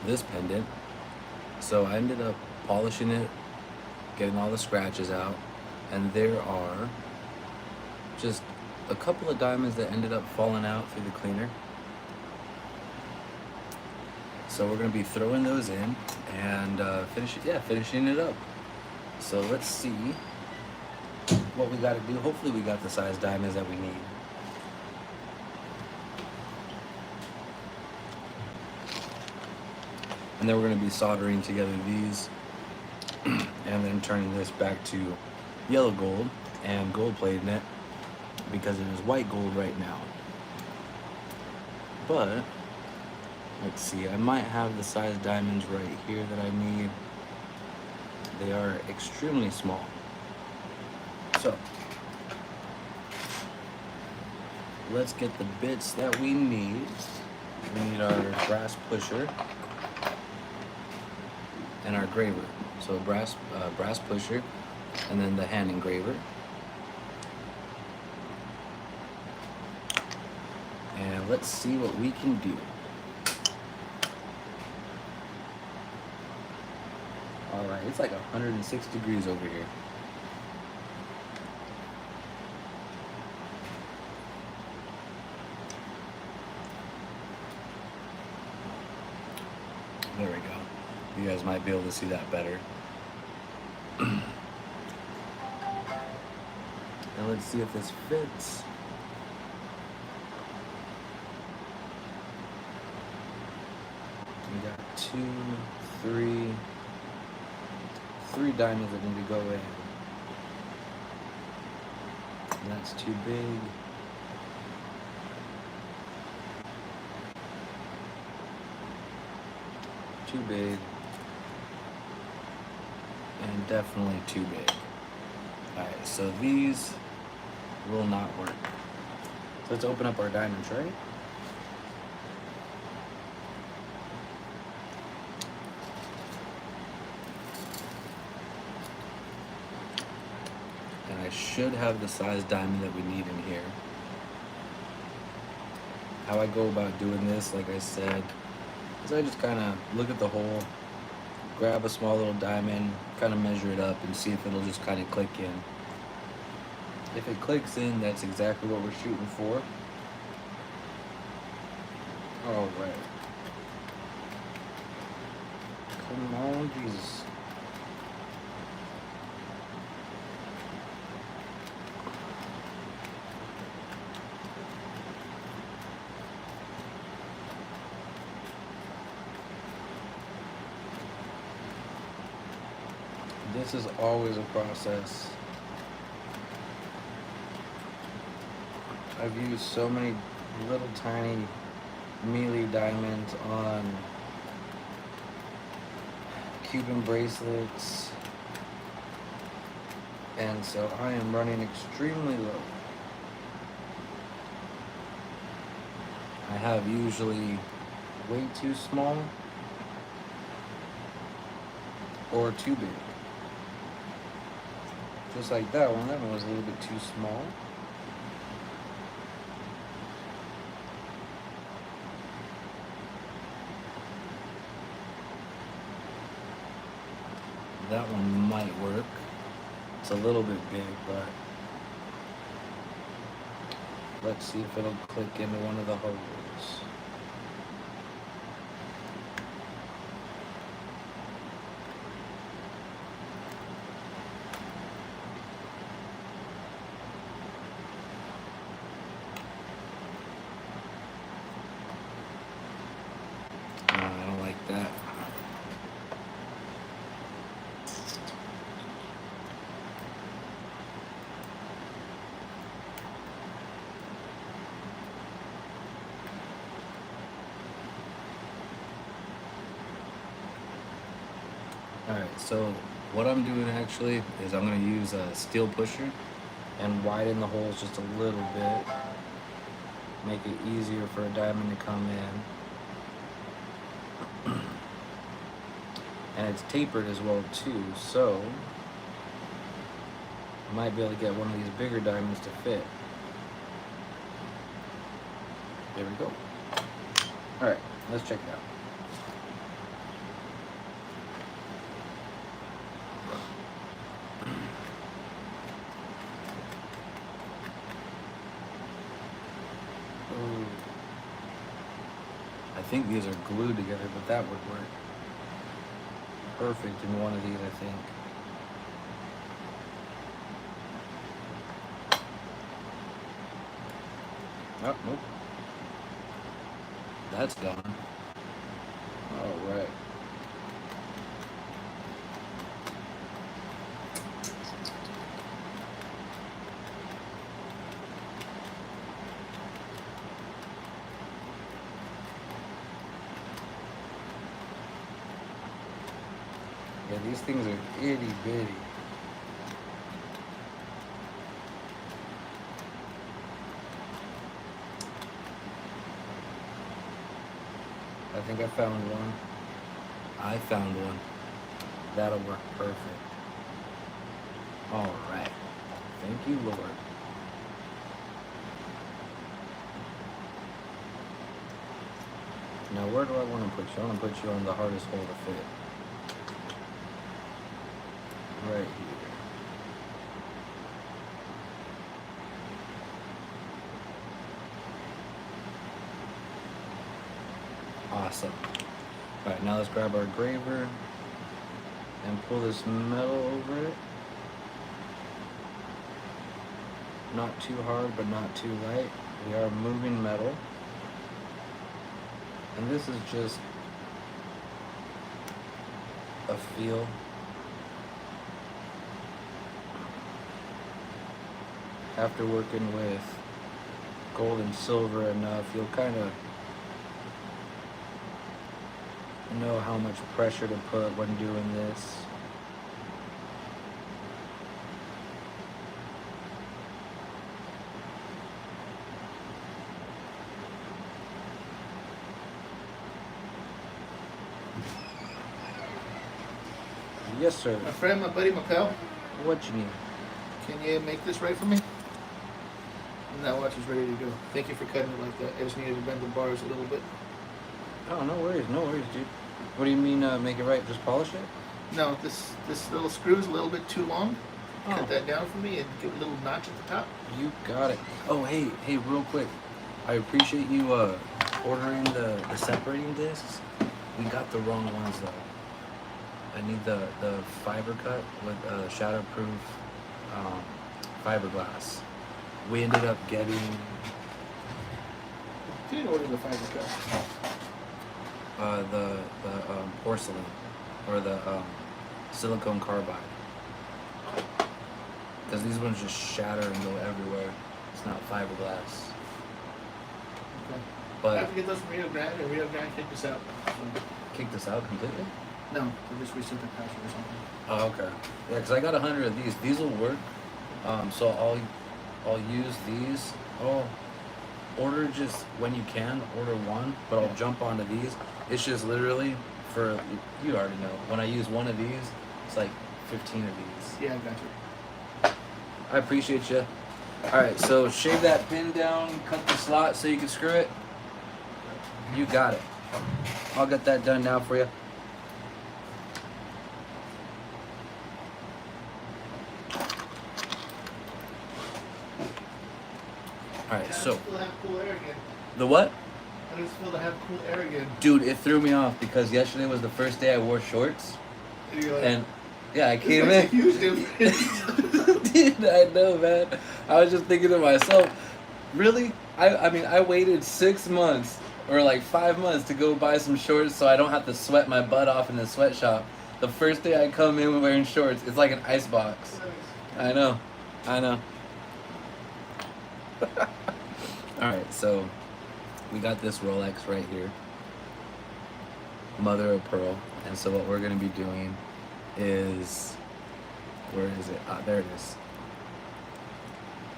this pendant. So I ended up polishing it, getting all the scratches out, and there are just a couple of diamonds that ended up falling out through the cleaner. So we're gonna be throwing those in and finishing it up. So let's see what we got to do. Hopefully we got the size diamonds that we need. And then we're going to be soldering together these and then turning this back to yellow gold and gold plating it because it is white gold right now. But let's see, I might have the size diamonds right here that I need. They are extremely small. So let's get the bits that we need. We need our brass pusher and our graver. So brass pusher and then the hand engraver. And let's see what we can do. Alright, it's like 106 degrees over here. There we go. You guys might be able to see that better. And let's see if this fits. We got three diamonds that need to go in. And that's too big. Too big. And definitely too big. Alright, so these will not work. So let's open up our diamond tray. And I should have the size diamond that we need in here. How I go about doing this, like I said, is I just kind of look at the hole, grab a small little diamond, kind of measure it up and see if it'll just kind of click in. If it clicks in, that's exactly what we're shooting for. All right. Come on, Jesus. This is always a process. I've used so many little tiny mealy diamonds on Cuban bracelets, and so I am running extremely low. I have usually way too small or too big. Just like that one was a little bit too small. That one might work. It's a little bit big, but let's see if it'll click into one of the holes. I don't like that. Alright, so what I'm doing actually is I'm going to use a steel pusher and widen the holes just a little bit. Make it easier for a diamond to come in. And it's tapered as well too, so I might be able to get one of these bigger diamonds to fit. There we go. Alright, let's check it out. think these are glued together, but that would work perfect in one of these, I think. Oh, nope. That's done. All right. Yeah, these things are itty bitty. I think I found one. I found one. That'll work perfect. All right. Thank you, Lord. Now, where do I want to put you? I want to put you on the hardest hole to fit. Right here. Awesome. All right, now let's grab our graver and pull this metal over it. Not too hard, but not too light. We are moving metal. And this is just a feel. After working with gold and silver enough, you'll kind of know how much pressure to put when doing this. Yes, sir. My friend, my buddy, my pal, What you need? can you make this right for me? And that watch is ready to go. Thank you for cutting it like that. I just needed to bend the bars a little bit. Oh, no worries, dude. What do you mean, make it right? Just polish it? No, this little screw is a little bit too long. Oh. Cut that down for me and give a little notch at the top. You got it. Oh, hey, real quick. I appreciate you ordering the separating discs. We got the wrong ones though. I need the fiber cut with shatterproof fiberglass. We ended up getting. You didn't order the fiber cut. The porcelain or the silicone carbide, because these ones just shatter and go everywhere. It's not fiberglass. Okay. I But have to get those from Rio Grande, and Rio Grande kicked us out. So, kick this out completely. no, they just reset the password or something. Oh, okay. Yeah, because I got 100 of these. These will work. So I'll use these. Oh, order just when you can. Order one, but I'll jump onto these. It's just literally for, you already know. When I use one of these, it's like 15 of these. Yeah, I got you. I appreciate you. All right, so shave that pin down, cut the slot so you can screw it. You got it. I'll get that done now for you. All right, so feel to have cool air again. the what? I just feel to have cool air again. Dude, it threw me off because yesterday was the first day I wore shorts, And you're like, and yeah, I this came makes a in. huge difference. Dude, I know, man. I was just thinking to myself, really? I mean, I waited 6 months or like 5 months to go buy some shorts so I don't have to sweat my butt off in the sweatshop. The first day I come in wearing shorts, it's like an ice box. I know. Alright, so we got this Rolex right here. Mother of pearl. And so what we're going to be doing is, where is it? Ah, there it is.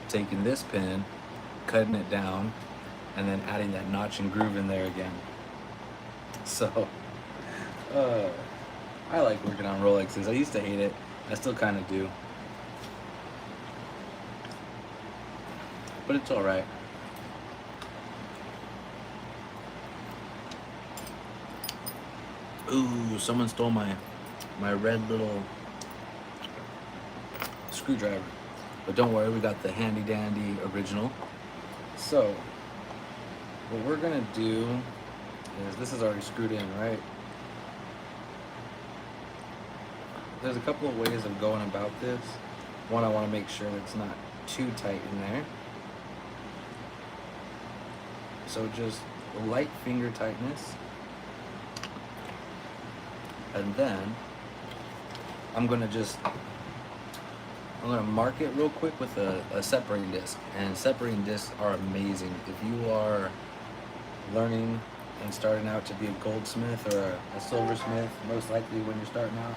Taking this pin, cutting it down, and then adding that notch and groove in there again. So, I like working on Rolexes. I used to hate it. I still kind of do. But it's alright. Ooh, someone stole my red little screwdriver. But don't worry, we got the handy dandy original. So, what we're gonna do is this is already screwed in, right? There's a couple of ways of going about this. One, I want to make sure that it's not too tight in there. So just light finger tightness. And then I'm gonna mark it real quick with a separating disc. And separating discs are amazing. If you are learning and starting out to be a goldsmith or a silversmith, most likely when you're starting out,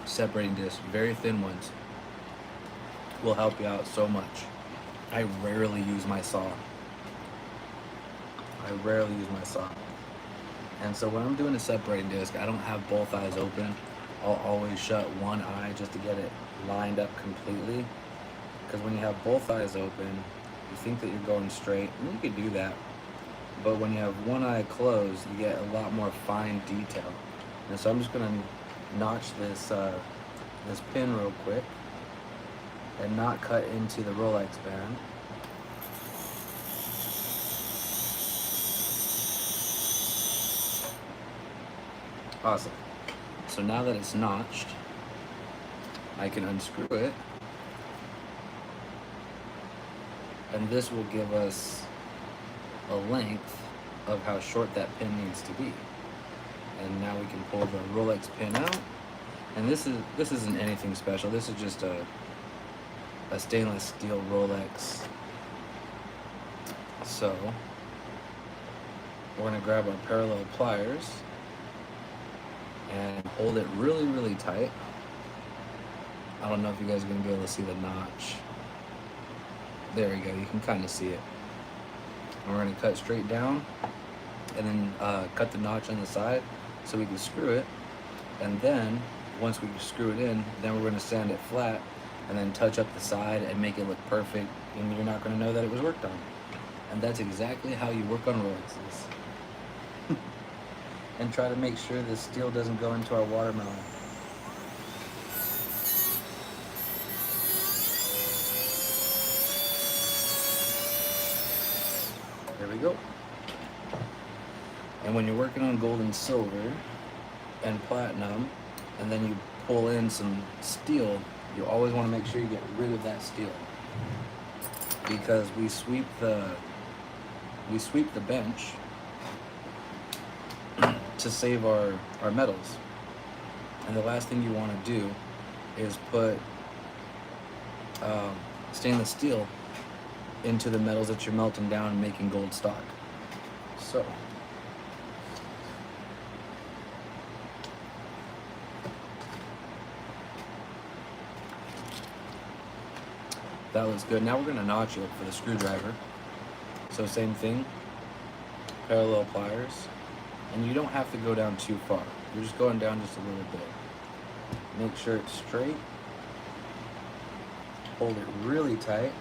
separating discs, very thin ones, will help you out so much. I rarely use my saw. And so when I'm doing a separating disc, I don't have both eyes open. I'll always shut one eye just to get it lined up completely. Because when you have both eyes open, you think that you're going straight, and you can do that. But when you have one eye closed, you get a lot more fine detail. And so I'm just gonna notch this this pin real quick and not cut into the Rolex band. Awesome. So now that it's notched, I can unscrew it, and this will give us a length of how short that pin needs to be. And now we can pull the Rolex pin out, and this isn't anything special. This is just a stainless steel Rolex. So we're gonna grab our parallel pliers and hold it really, really tight. I don't know if you guys are gonna be able to see the notch. There we go, you can kind of see it. And we're gonna cut straight down and then cut the notch on the side so we can screw it. And then once we screw it in, then we're gonna sand it flat and then touch up the side and make it look perfect, and you're not gonna know that it was worked on. And that's exactly how you work on Rolexes. And try to make sure the steel doesn't go into our watermelon. There we go. And when you're working on gold and silver and platinum, and then you pull in some steel, you always want to make sure you get rid of that steel, because we sweep the bench to save our metals. And the last thing you want to do is put stainless steel into the metals that you're melting down and making gold stock. So that looks good. Now we're going to notch it for the screwdriver. So same thing, parallel pliers. And you don't have to go down too far. You're just going down just a little bit. Make sure it's straight. Hold it really tight.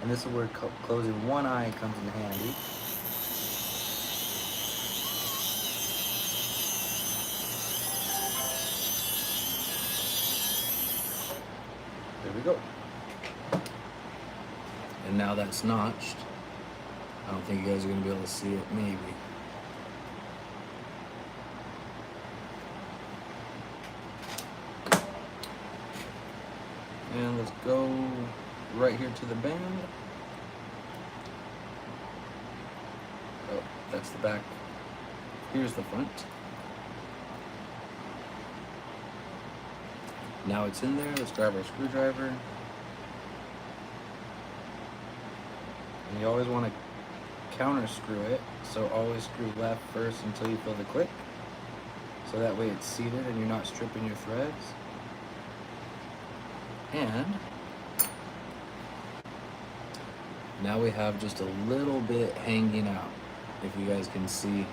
And this is where closing one eye comes in handy. There we go. And now that's notched. I don't think you guys are going to be able to see it, maybe. And let's go right here to the band. Oh, that's the back. Here's the front. Now it's in there. Let's grab our screwdriver. And you always want to counter screw it. So always screw left first until you feel the click. So that way it's seated and you're not stripping your threads. And now we have just a little bit hanging out. If you guys can see,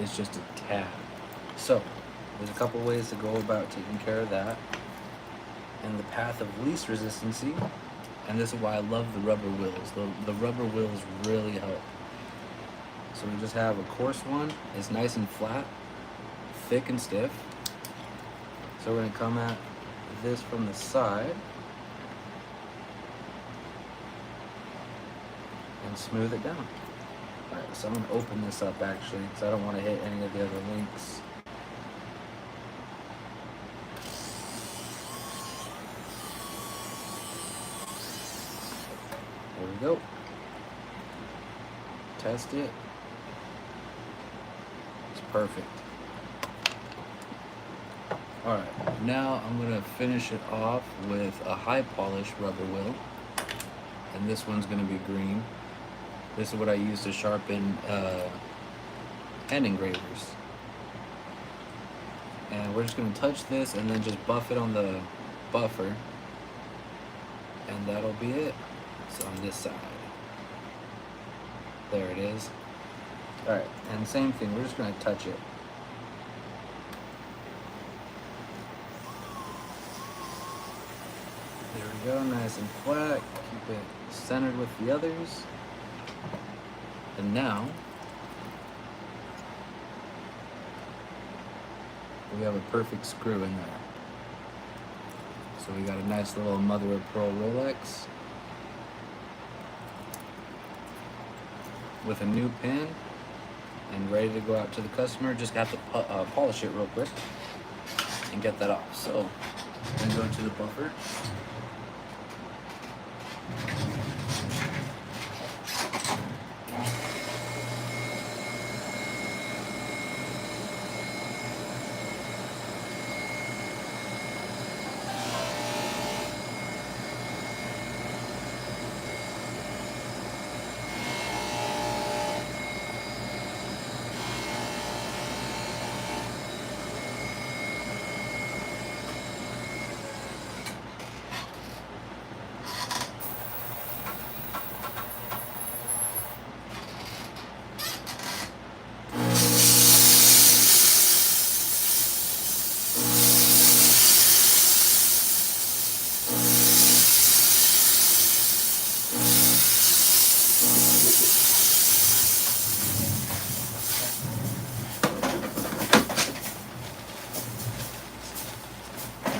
it's just a tab. So there's a couple ways to go about taking care of that. And the path of least resistance, and this is why I love the rubber wheels. The rubber wheels really help. So we just have a coarse one. It's nice and flat, thick and stiff. So we're gonna come at this from the side and smooth it down. Alright, so I'm going to open this up actually, because I don't want to hit any of the other links. There we go. Test it. It's perfect. Alright, now I'm going to finish it off with a high polish rubber wheel. And this one's going to be green. This is what I use to sharpen pen engravers. And we're just going to touch this and then just buff it on the buffer. And that'll be it. So on this side. There it is. Alright, and same thing, we're just going to touch it. There we go, nice and flat. Keep it centered with the others. And now, we have a perfect screw in there. So we got a nice little mother of pearl Rolex with a new pin and ready to go out to the customer. Just have to polish it real quick and get that off. So I'm gonna go to the buffer.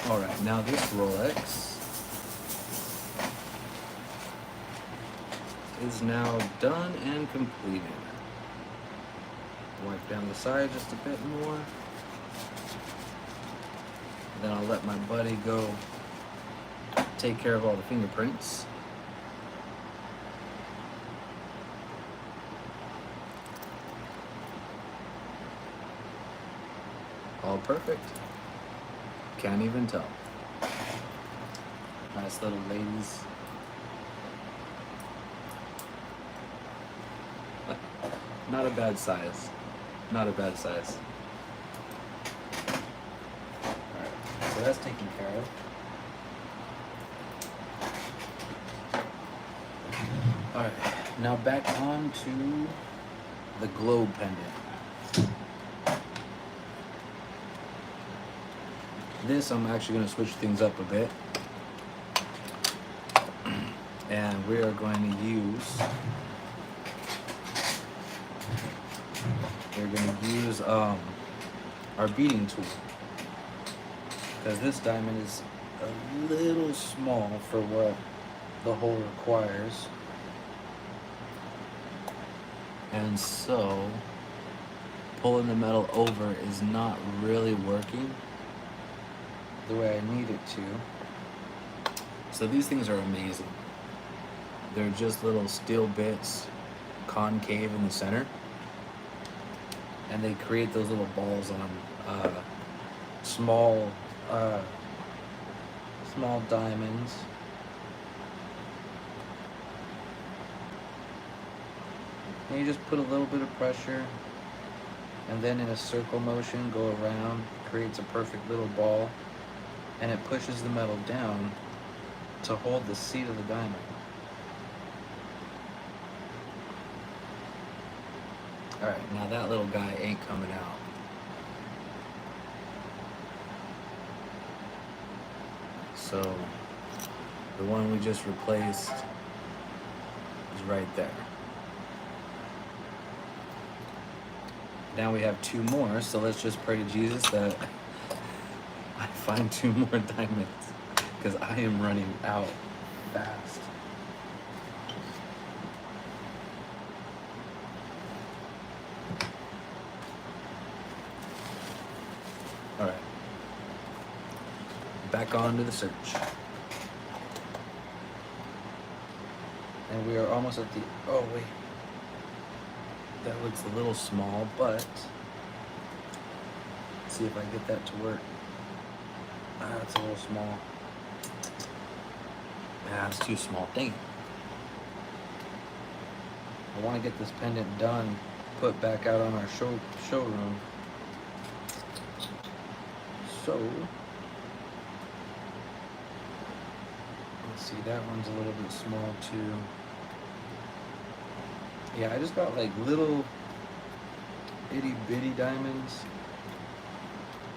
Alright, now this Rolex is now done and completed. Wipe down the side just a bit more. Then I'll let my buddy go take care of all the fingerprints. All perfect. Can't even tell. Nice little ladies. Not a bad size. Not a bad size. Alright, so that's taken care of. Alright, now back on to the globe pendant. This, I'm actually going to switch things up a bit. And we are going to use our beading tool, because this diamond is a little small for what the hole requires, and so pulling the metal over is not really working the way I need it to. So these things are amazing. They're just little steel bits concave in the center, and they create those little balls on small diamonds. And you just put a little bit of pressure, and then in a circle motion go around, creates a perfect little ball, and it pushes the metal down to hold the seat of the diamond. Alright, now that little guy ain't coming out. So, the one we just replaced is right there. Now we have two more, so let's just pray to Jesus that I find two more diamonds, because I am running out fast. back on to the search. And we are almost at the, oh wait. That looks a little small, but let's see if I get that to work. Ah, it's a little small. Ah, it's too small. Dang it. I want to get this pendant done, put back out on our showroom. So, let's see, that one's a little bit small too. Yeah, I just got like little itty bitty diamonds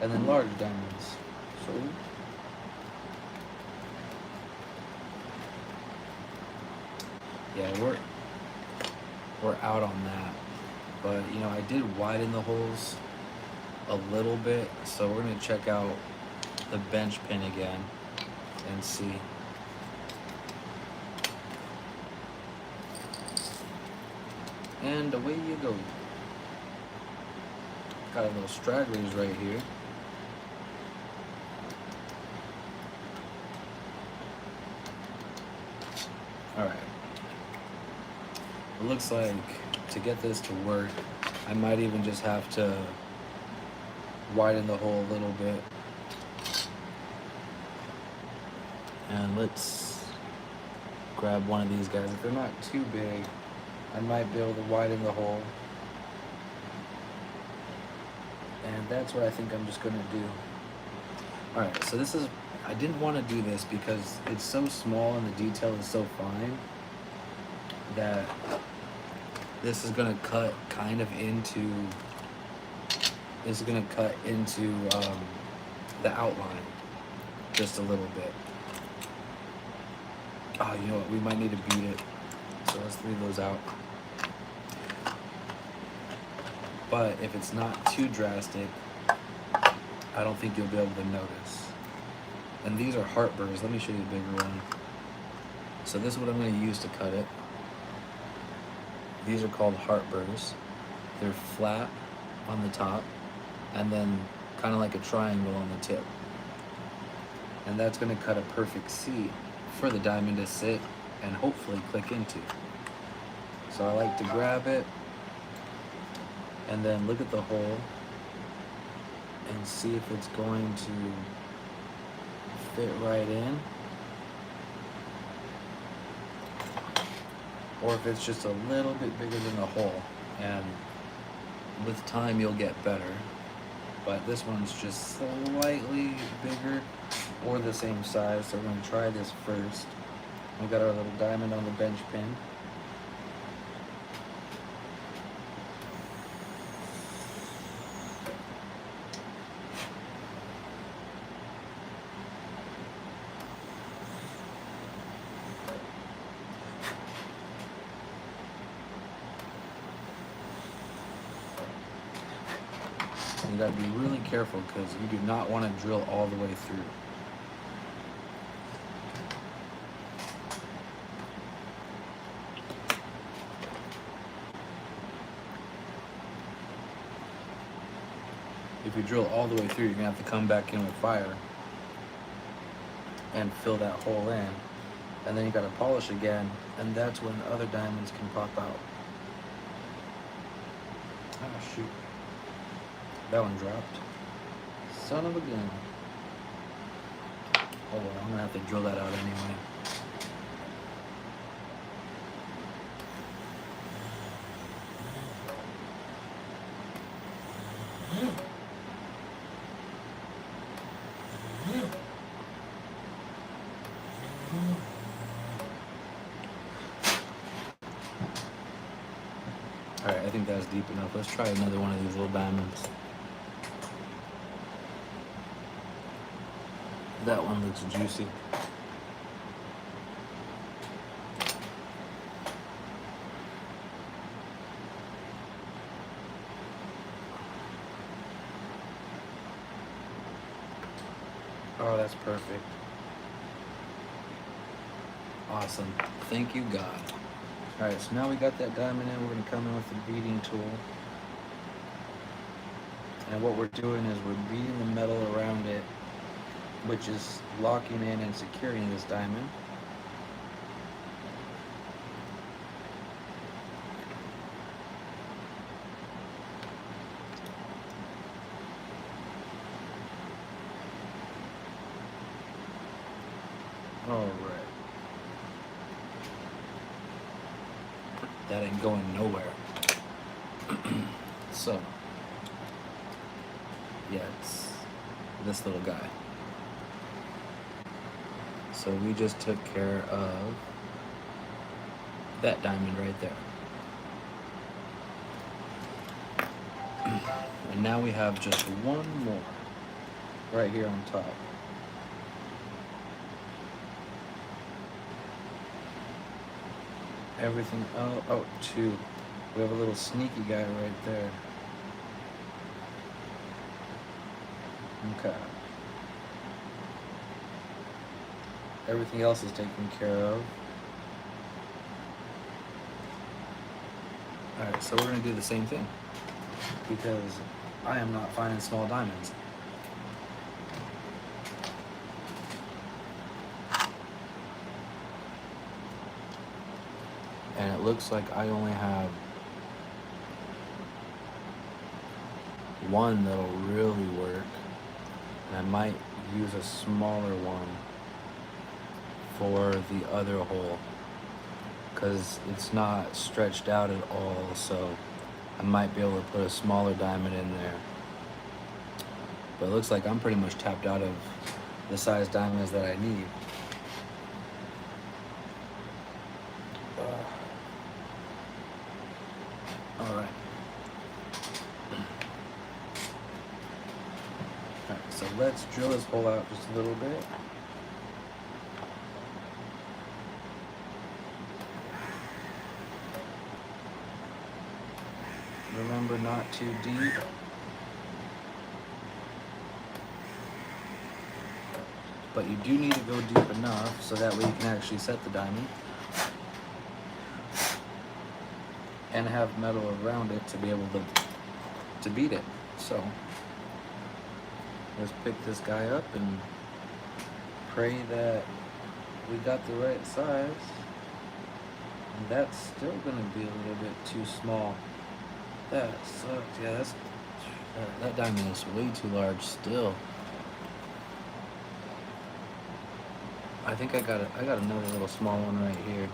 and then large diamonds. So, yeah, we're out on that. But you know, I did widen the holes a little bit, so we're gonna check out the bench pin again and see. And away you go. Got a little stragglers right here. Alright. It looks like to get this to work, I might even just have to widen the hole a little bit. And let's grab one of these guys. If they're not too big, I might be able to widen the hole. And that's what I think I'm just gonna do. Alright, so this is, I didn't want to do this because it's so small and the detail is so fine that this is gonna cut kind of into, this is gonna cut into the outline just a little bit. Oh, you know what, we might need to beat it. So let's leave those out. But if it's not too drastic, I don't think you'll be able to notice. And these are heartburns. Let me show you a bigger one. So this is what I'm going to use to cut it. These are called heartburns. They're flat on the top and then kind of like a triangle on the tip. And that's going to cut a perfect C for the diamond to sit and hopefully click into. So I like to grab it and then look at the hole and see if it's going to fit right in, or if it's just a little bit bigger than the hole. And with time you'll get better, but this one's just slightly bigger or the same size, so we're going to try this first. We've got our little diamond on the bench pin. You gotta be really careful because you do not want to drill all the way through. If you drill all the way through, you're gonna have to come back in with fire and fill that hole in. And then you gotta polish again, and that's when other diamonds can pop out. Oh shoot. That one dropped. Son of a gun. Oh well, I'm gonna have to drill that out anyway. Alright, I think that's deep enough. Let's try another one of these little diamonds. That one looks juicy. Oh, that's perfect. Awesome. Thank you, God. Alright, so now we got that diamond in, we're going to come in with the beading tool. And what we're doing is we're beating the metal around it which is locking in and securing this diamond. All right. That ain't going nowhere. So, yeah, it's this little guy. So we just took care of that diamond right there. And now we have just one more right here on top. Everything, oh, two. We have a little sneaky guy right there. Okay. Everything else is taken care of. Alright, so we're going to do the same thing, because I am not finding small diamonds. And it looks like I only have one that'll really work, and I might use a smaller one for the other hole, because it's not stretched out at all, so I might be able to put a smaller diamond in there. But it looks like I'm pretty much tapped out of the size diamonds that I need. Alright. Alright, so let's drill this hole out just a little bit. Remember, not too deep. But you do need to go deep enough so that way you can actually set the diamond and have metal around it to be able to beat it. So let's pick this guy up and pray that we got the right size. And that's still gonna be a little bit too small. That sucks. Yeah, that diamond is way too large still. I think I got another little small one right here.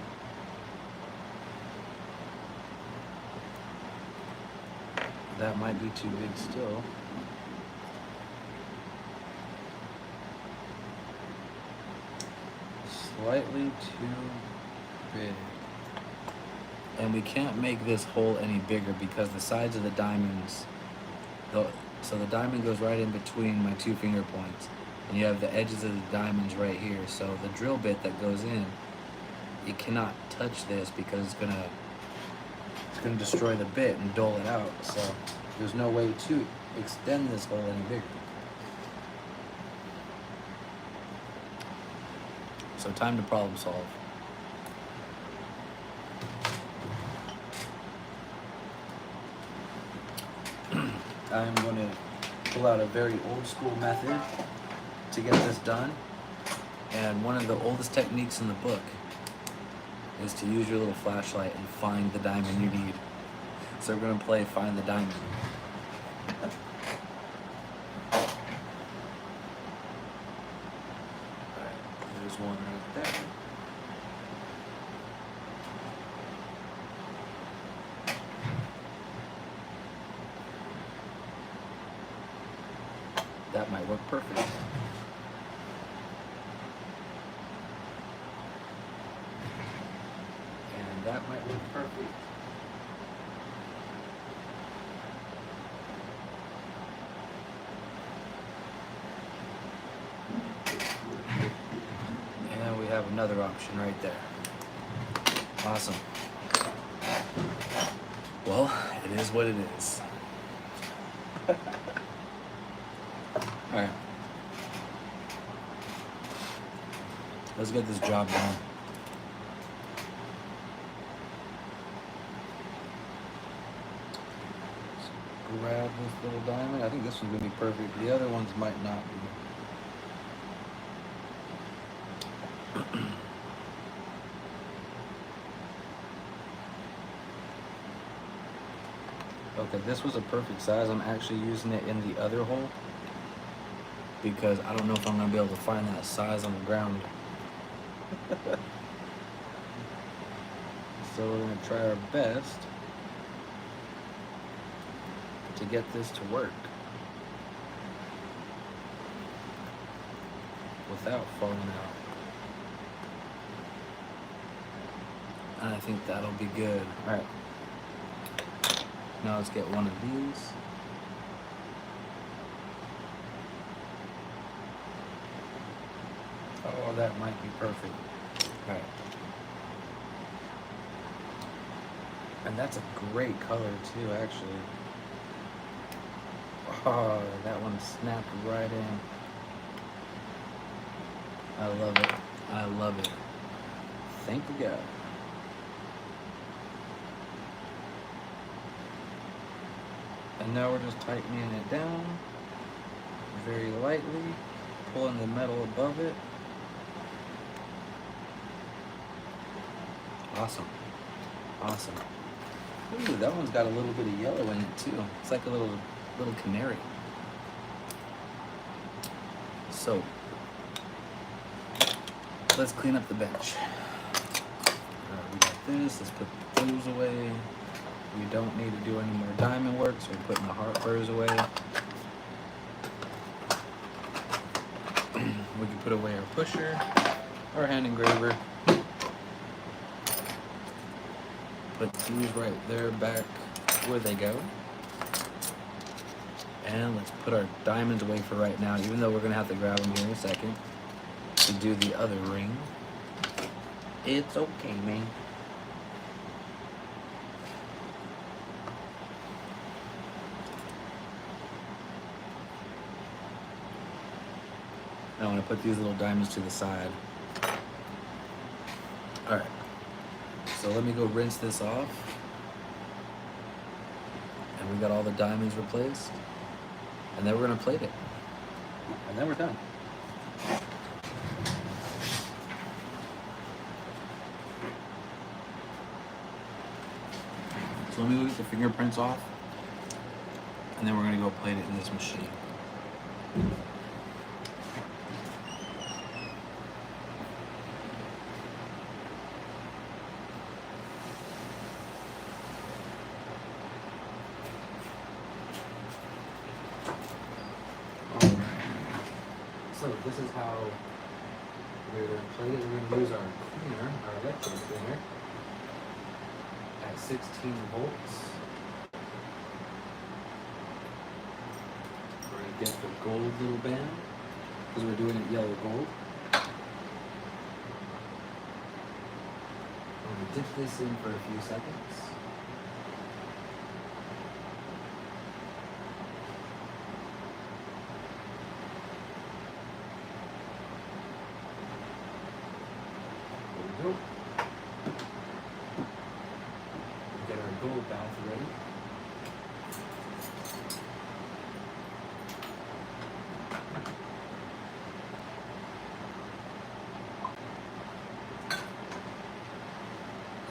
That might be too big still. Slightly too big. And we can't make this hole any bigger because the sides of the diamonds, so the diamond goes right in between my two finger points, and you have the edges of the diamonds right here. So the drill bit that goes in, you cannot touch this because it's gonna destroy the bit and dull it out. So there's no way to extend this hole any bigger. So time to problem solve. I'm going to pull out a very old school method to get this done. And one of the oldest techniques in the book is to use your little flashlight and find the diamond you need. So we're going to play Find the Diamond. Alright, there's one right there. That might work perfect. And that might work perfect. And then we have another option right there. Awesome. Well, it is what it is. Alright. Let's get this job done. Grab this little diamond. I think this one's gonna be perfect. The other ones might not be. Okay, this was a perfect size. I'm actually using it in the other hole because I don't know if I'm gonna be able to find that size on the ground. So we're gonna try our best to get this to work without falling out. And I think that'll be good. All right. Now let's get one of these. Oh, that might be perfect. All right. And that's a great color too, actually. Oh, that one snapped right in. I love it. I love it. Thank you, God. And now we're just tightening it down very lightly, pulling the metal above it. Awesome. Awesome. Ooh, that one's got a little bit of yellow in it too. It's like a little canary. So let's clean up the bench. Alright, we got this. Let's put the blues away. We don't need to do any more diamond work, so we're putting the heartburrs away. We can put away our pusher, our hand engraver. Put these right there back where they go. And let's put our diamonds away for right now, even though we're gonna have to grab them here in a second to do the other ring. It's okay, man. Now I'm gonna put these little diamonds to the side. All right. So let me go rinse this off. And we got all the diamonds replaced. And then we're gonna plate it. And then we're done. So let me go get the fingerprints off. And then we're gonna go plate it in this machine. So this is how we're going to plate it. We're going to use our cleaner, our electrode cleaner, at 16 volts. We're going to get the gold little band, because we're doing it yellow gold. I'm going to dip this in for a few seconds. Nope. Get our gold bath ready.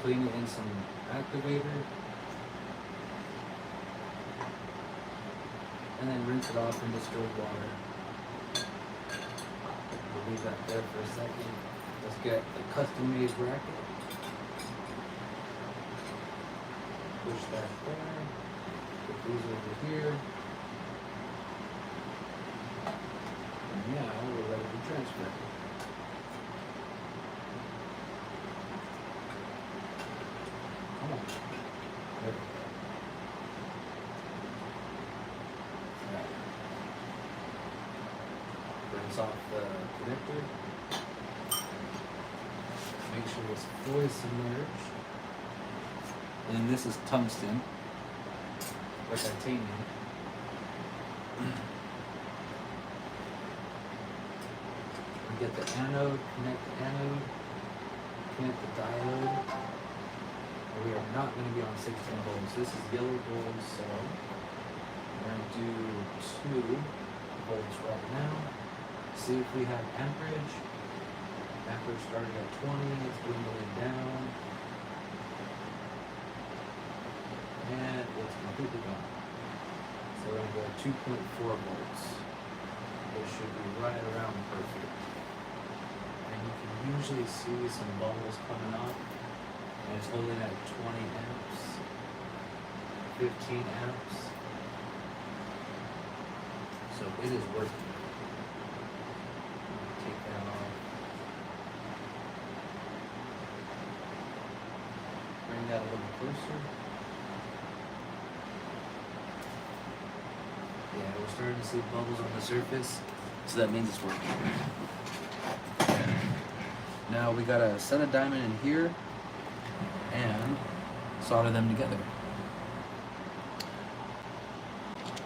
Clean it in some activator. And then rinse it off in distilled water. We'll leave that there for a second. Let's get a custom-made bracket. Push that there. Put these over here. And now we're ready to transfer. Come on. There we go. Right. Rinse off the connector. Make sure it's fully submerged. And then this is tungsten, or titanium. We get the anode, connect the anode, connect the diode. And we are not going to be on 16 volts. This is yellow gold, so we're going to do 2 volts right now. See if we have amperage. Amperage started at 20, it's dwindling down. and it's completely gone. So we're gonna go 2.4 volts. It should be right around perfect. And you can usually see some bubbles coming up. And it's holding at 20 amps, 15 amps. So it is working. Take that off. Bring that a little closer. Yeah, we're starting to see bubbles on the surface, so that means it's working. Now we gotta set a diamond in here and solder them together.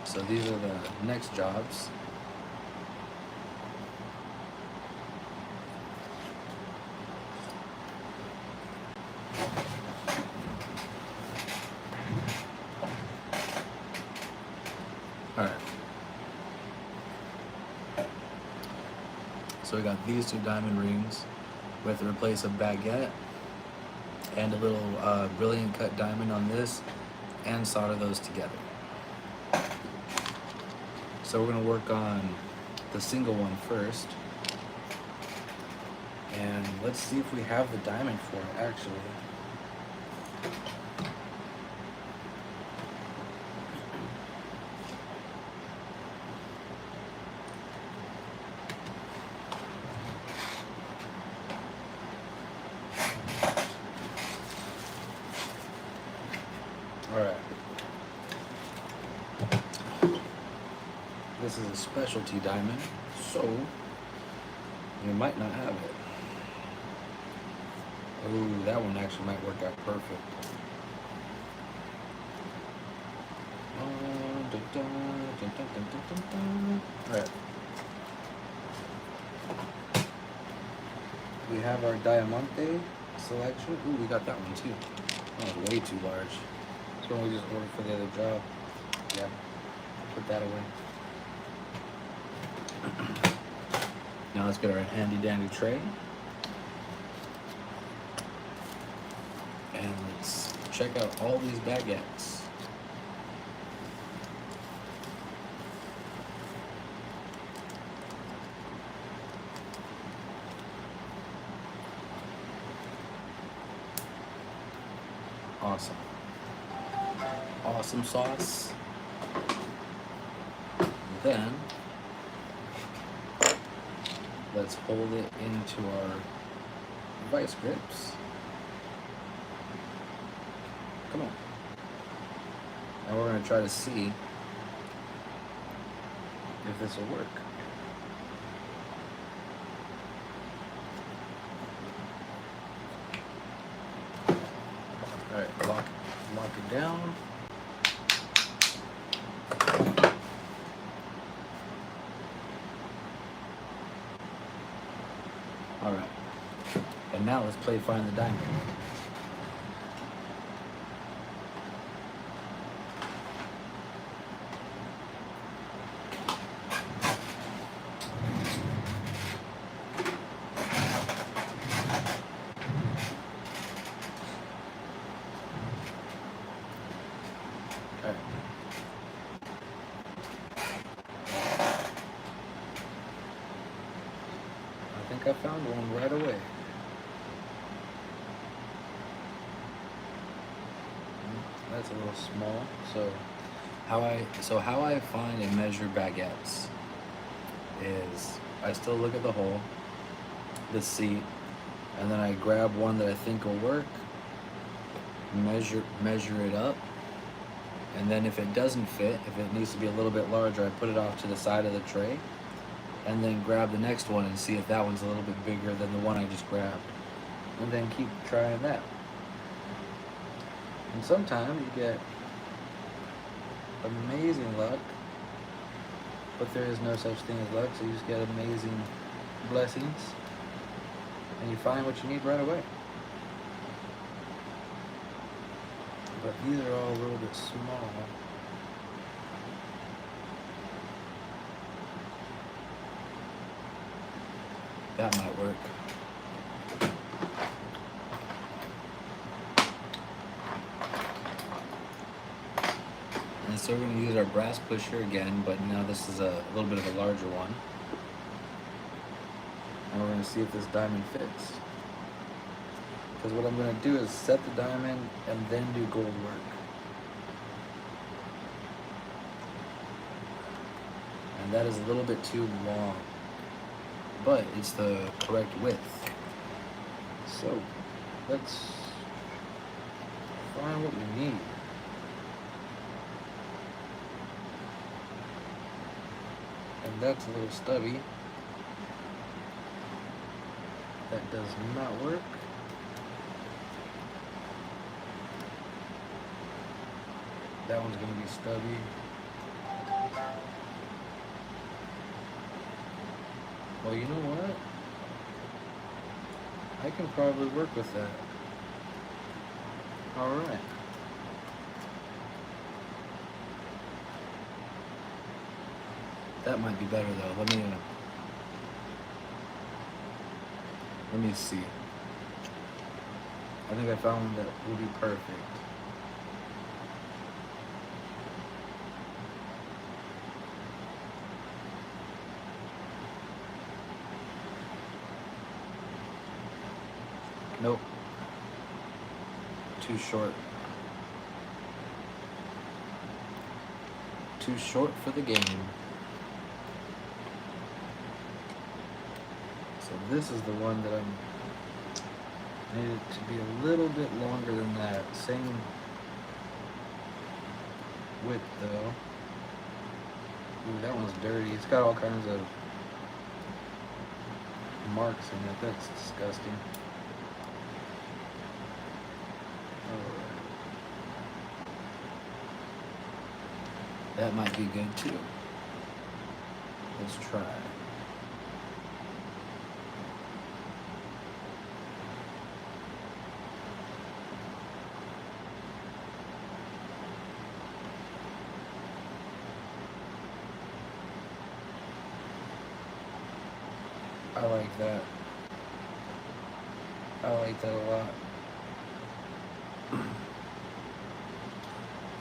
So these are the next jobs. All right. So we got these two diamond rings with a replace of baguette and a little brilliant cut diamond on this, and solder those together. So we're gonna work on the single one first. And let's see if we have the diamond for it actually. Alright. This is a specialty diamond, so you might not have it. Oh, that one actually might work out perfect. Alright. We have our Diamante selection. Ooh, we got that one too. That was way too large. That's one we just ordered for the other job. Yeah, put that away. Now let's get our handy dandy tray. And let's check out all these baguettes. Awesome. Awesome sauce. Then let's hold it into our vice grips. Come on. And we're going to try to see if this will work. All right, lock it down. All right, and now let's play Find the Diamond. Okay. I think I found one right away. That's a little small. So how I find and measure baguettes is I still look at the hole, the seat, and then I grab one that I think will work, measure it up, and then if it doesn't fit, if it needs to be a little bit larger, I put it off to the side of the tray, and then grab the next one and see if that one's a little bit bigger than the one I just grabbed, and then keep trying that. And sometimes you get amazing luck, but there is no such thing as luck, so you just get amazing blessings, and you find what you need right away. But these are all a little bit small. That might work. So we're going to use our brass pusher again, but now this is a little bit of a larger one. And we're going to see if this diamond fits. Because what I'm going to do is set the diamond and then do gold work. And that is a little bit too long, but it's the correct width. So let's find what we need. And that's a little stubby. That does not work. That one's gonna be stubby. Well, you know what? I can probably work with that. Alright. That might be better though. Let me see. I think I found that will be perfect. Nope. Too short. Too short for the game. So this is the one that I need it to be a little bit longer than that. Same width though. Ooh, that one's dirty. It's got all kinds of marks in it. That's disgusting. That might be good too. Let's try. I like that. I like that a lot.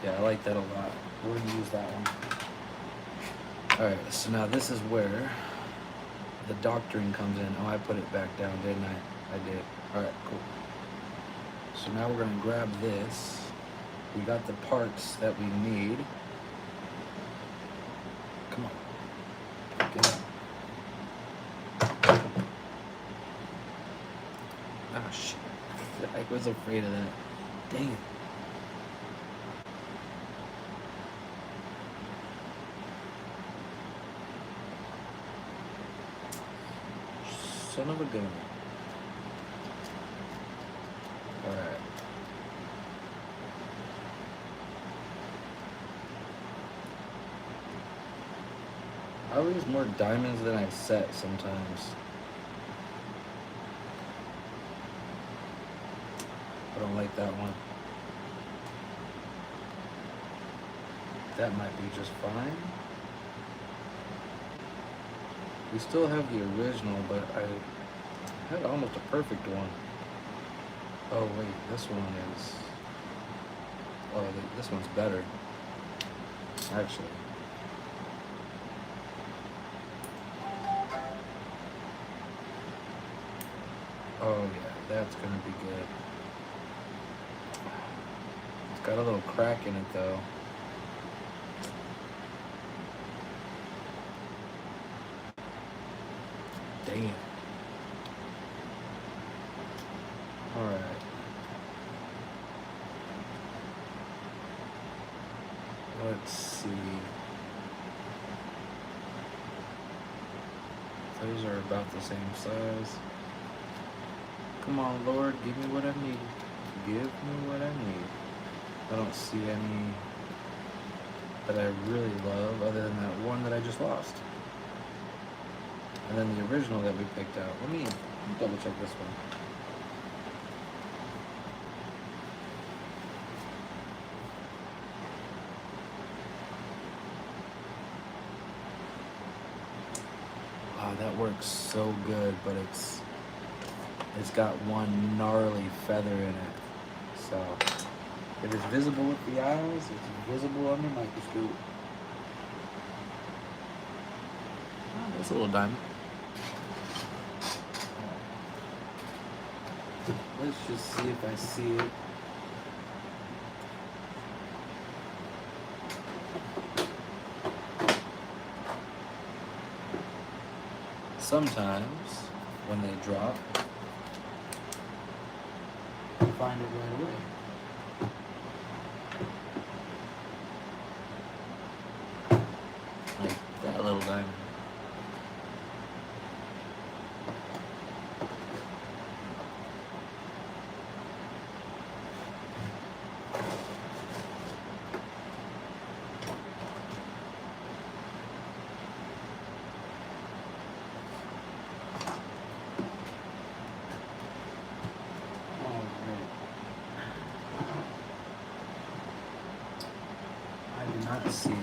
Yeah, I like that a lot. We're gonna use that one. Alright, so now this is where the doctoring comes in. Oh, I put it back down, didn't I? I did. Alright, cool. So now we're gonna grab this. We got the parts that we need. Come on. Get up. Ah, shit. I was afraid of that. Dang it. Son of a gun. Alright. I lose more diamonds than I set sometimes. I don't like that one. That might be just fine. We still have the original, but I had almost a perfect one. Oh wait, this one is... Oh, this one's better. Actually. Oh yeah, that's gonna be good. It's got a little crack in it though. Damn. Alright. Let's see. Those are about the same size. Come on, Lord, give me what I need. Give me what I need. I don't see any that I really love other than that one that I just lost. And then the original that we picked out. Let me double check this one. Wow, that works so good, but it's got one gnarly feather in it. So If it's visible with the eyes, it's visible under microscope. Oh, that's a little diamond. Let's just see if I see it. Sometimes when they drop, I find it right away. Like that little diamond. I do not see it.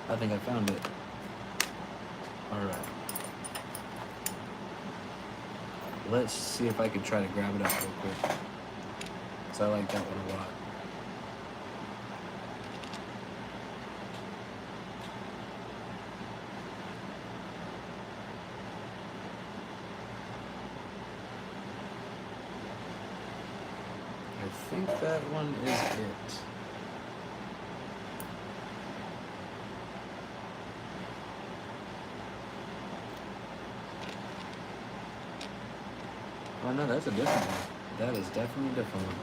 I think I found it. Alright. Let's see if I can try to grab it up real quick. Because I like that one a lot. I think that one is it. Oh no, that's a different one. That is definitely a different one.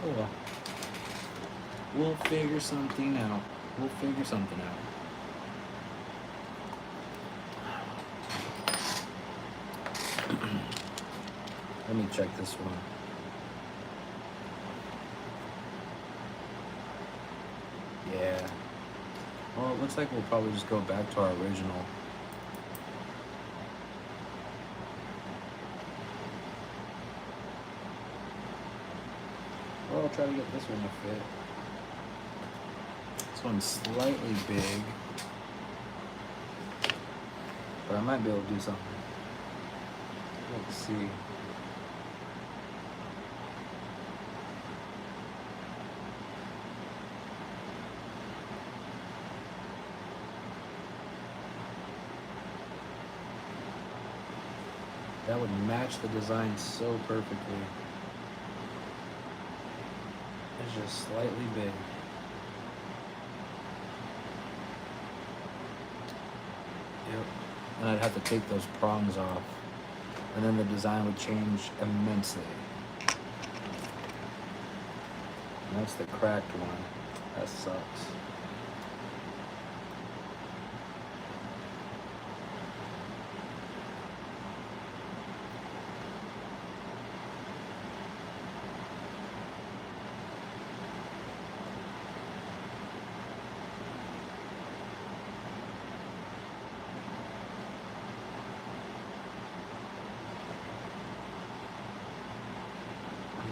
Oh well. We'll figure something out. We'll figure something out. Let me check this one. Yeah. Well, it looks like we'll probably just go back to our original. Well, I'll try to get this one to fit. This one's slightly big, but I might be able to do something. Let's see. That would match the design so perfectly. It's just slightly big. Yep. And I'd have to take those prongs off. And then the design would change immensely. And that's the cracked one. That sucks.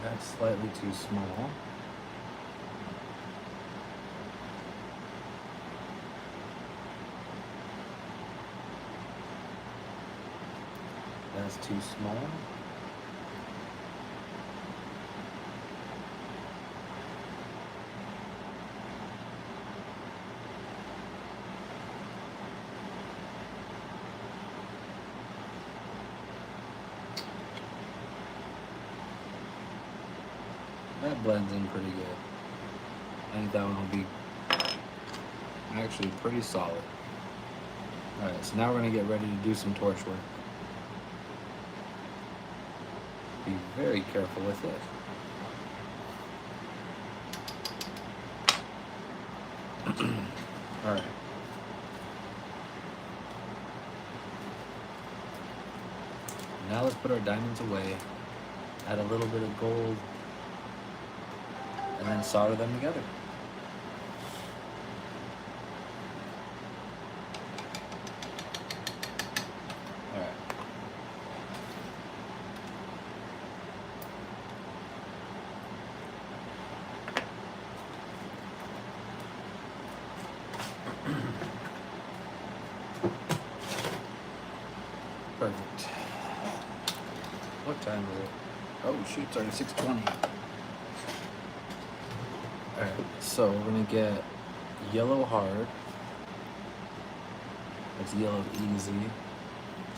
That's slightly too small. That's too small. That blends in pretty good. I think that one will be actually pretty solid. Alright, so now we're going to get ready to do some torch work. Be very careful with it. Alright. Now let's put our diamonds away. Add a little bit of gold. And then solder them together. Perfect. What time is it? Oh shoot, it's already 6:20. Alright, so we're gonna get yellow hard. It's yellow easy.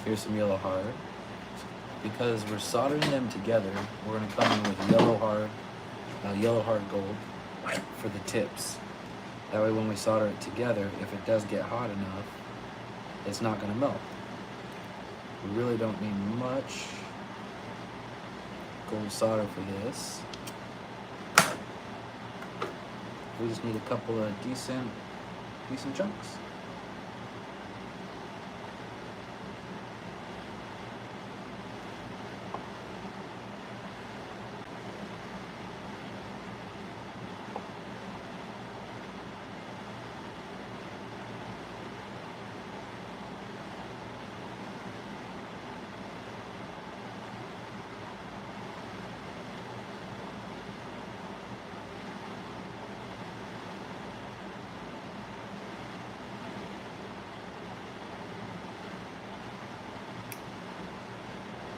Here's some yellow hard. Because we're soldering them together, we're gonna come in with yellow hard gold for the tips. That way when we solder it together, if it does get hot enough, it's not gonna melt. We really don't need much gold solder for this. We just need a couple of decent chunks.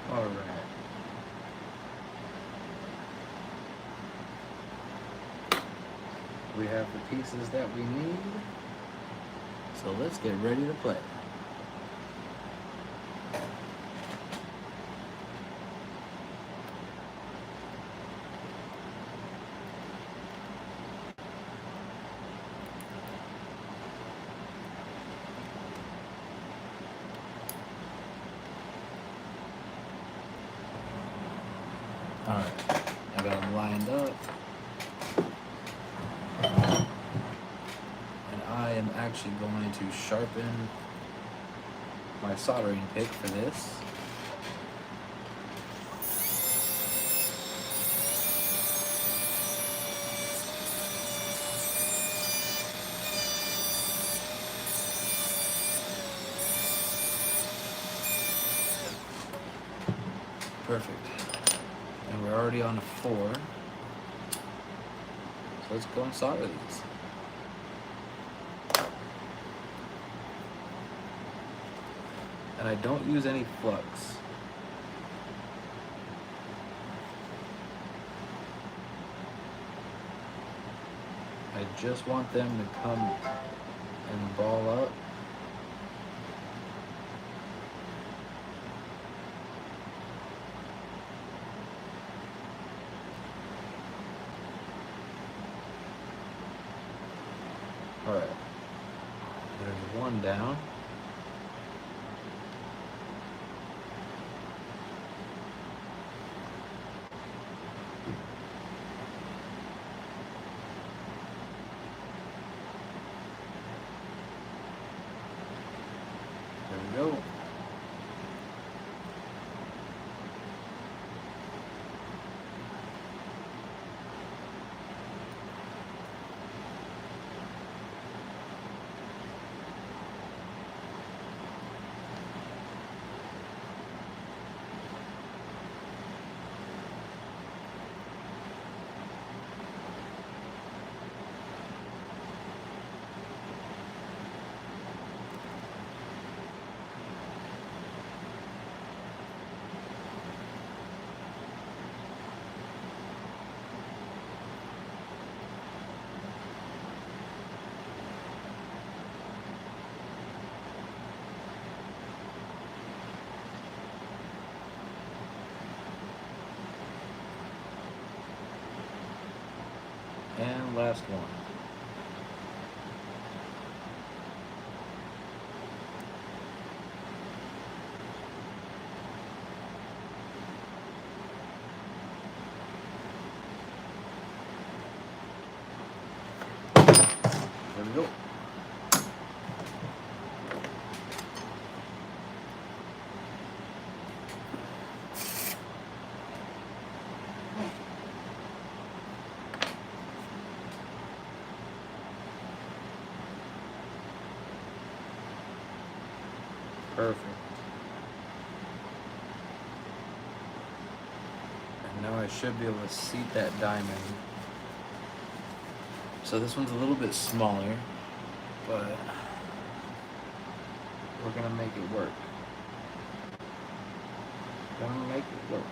All right. We have the pieces that we need. So let's get ready to play. All right, I got them lined up. And I am actually going to sharpen my soldering pick for this. Perfect. And we're already on a 4. So let's go and solder these. And I don't use any flux. I just want them to come and ball up. All right, there's one down. There we go. And last one. There we go. Perfect. And now I should be able to seat that diamond. So this one's a little bit smaller, but we're gonna make it work. Gonna make it work.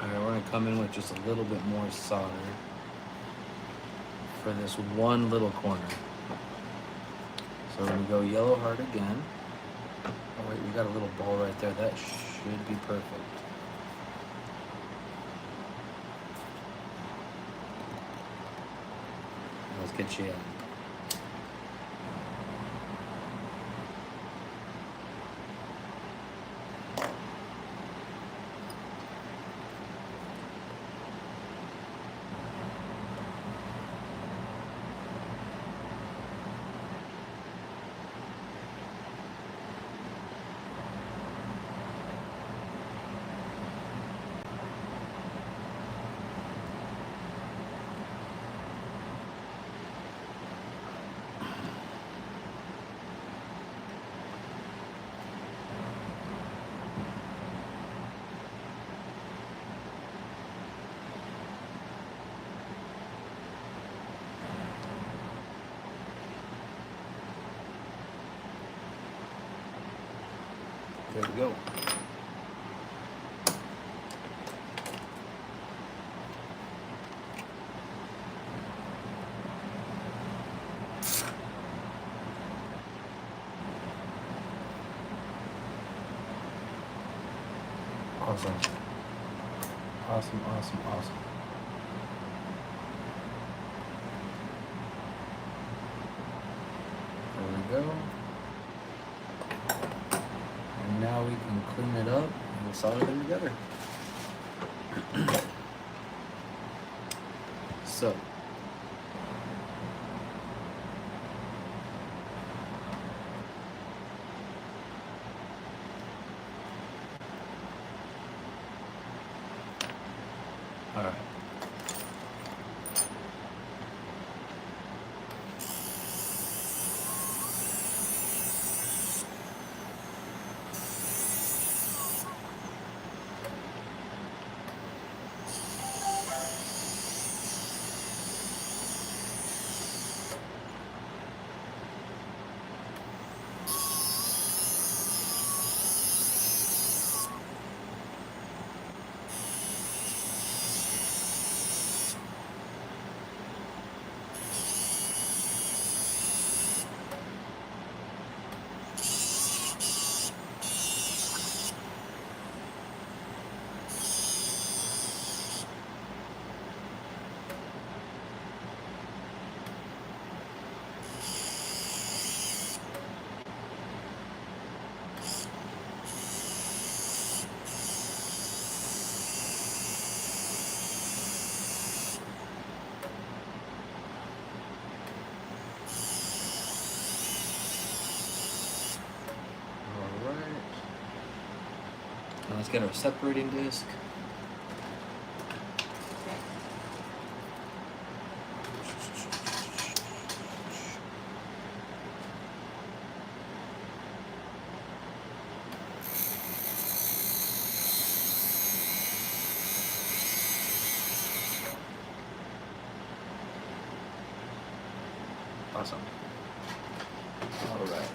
Alright, we're gonna come in with just a little bit more solder for this one little corner. So we're gonna go yellow heart again. Oh wait, we got a little ball right there. That should be perfect. Let's get you in. There we go. Awesome. Awesome, awesome, awesome. There we go. And now we can clean it up and we'll solder them together. So, all right. Now let's get our separating disc. Awesome. All right.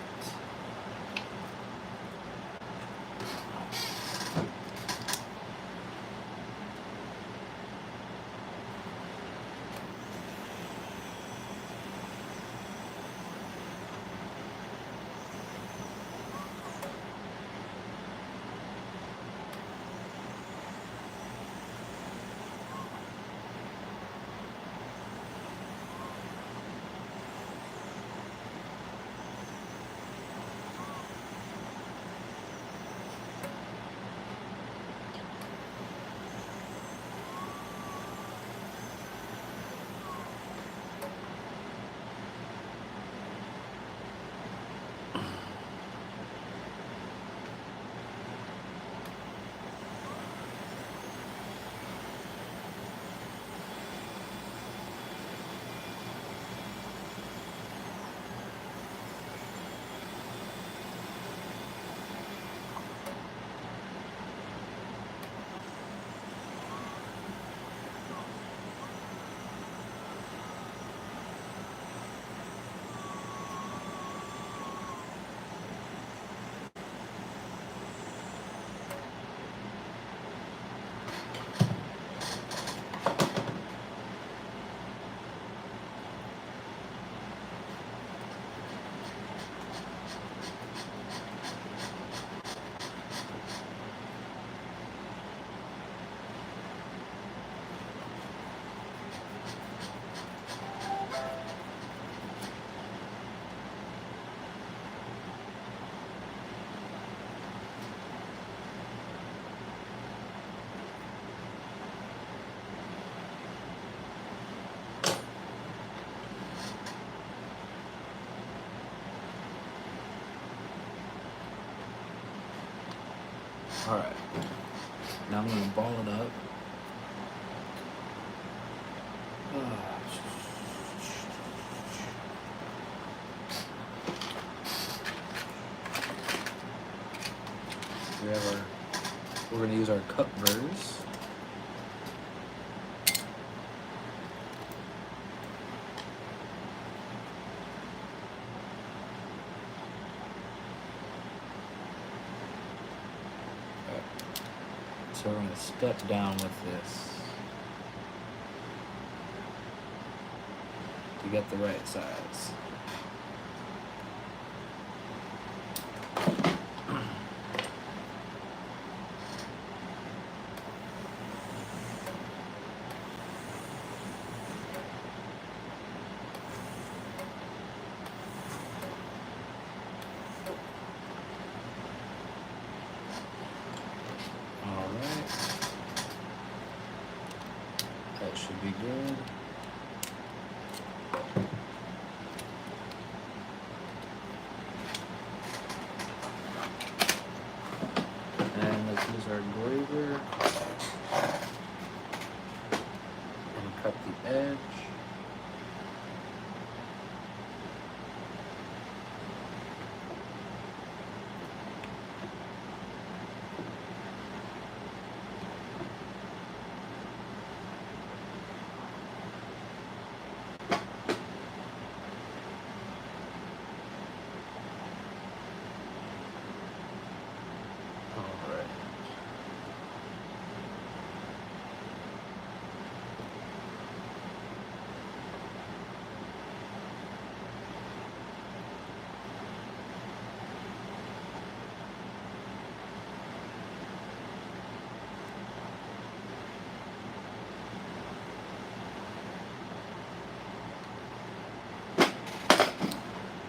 All right. Now I'm gonna ball it up. We have our. We're gonna use our cup burrs. So we're going to step down with this to get the right size. That should be good. And let's use our graver and cut the edge.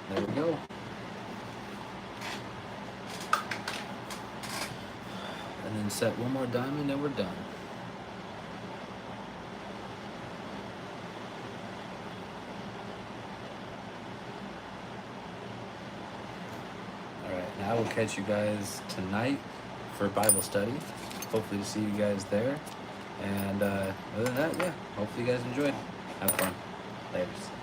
There we go. And then set one more diamond and we're done. Alright, now we'll catch you guys tonight for Bible study. Hopefully to see you guys there. And other than that, yeah, hopefully you guys enjoyed. Have fun. Laters.